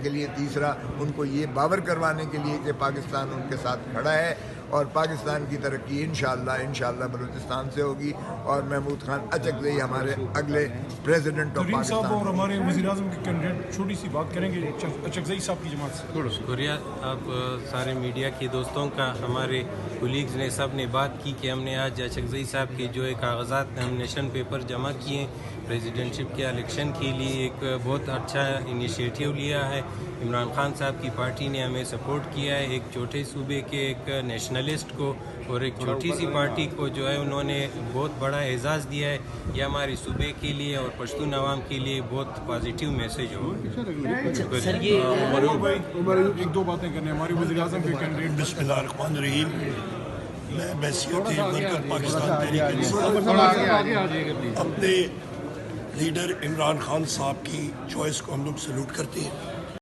کے لیے، تیسرا ان کو یہ باور کروانے کے لیے کہ پاکستان ان کے ساتھ کھڑا ہے اور پاکستان کی ترقی انشاءاللہ بلوچستان سے ہوگی، اور محمود خان اچکزئی ہمارے اگلے پریزیڈنٹ آف ترین صاحب اور پاکستان۔ ہمارے وزیر اعظم کے کینڈیڈیٹ چھوٹی سی بات کریں گے اچکزئی صاحب کی جماعت سے۔ شکریہ آپ سارے میڈیا کے دوستوں کا۔ ہمارے کولیگز نے سب نے بات کی کہ ہم نے آج اچکزئی صاحب کے جو کاغذات نامنیشن پیپر جمع کیے پریزیڈنٹشپ کے الیکشن کے لیے، ایک بہت اچھا انیشیٹو لیا ہے۔ عمران خان صاحب کی پارٹی نے ہمیں سپورٹ کیا ہے، ایک چھوٹے صوبے کے ایک نیشنلسٹ کو اور ایک چھوٹی سی پارٹی کو جو ہے انہوں نے بہت بڑا اعزاز دیا ہے۔ یہ ہمارے صوبے کے لیے اور پشتون عوام کے لیے بہت پازیٹیو میسیج ہوگا۔ سر یہ ایک دو باتیں کرنے ہمارے وزیر اعظم کے کینڈیڈیٹ۔ بسم اللہ الرحمن الرحیم۔ میں بحیثیت ورکر پاکستان تحریک انصاف اپنے لیڈر عمران خان صاحب کی چوائس کو ہم لوگ سلوٹ کرتے ہیں۔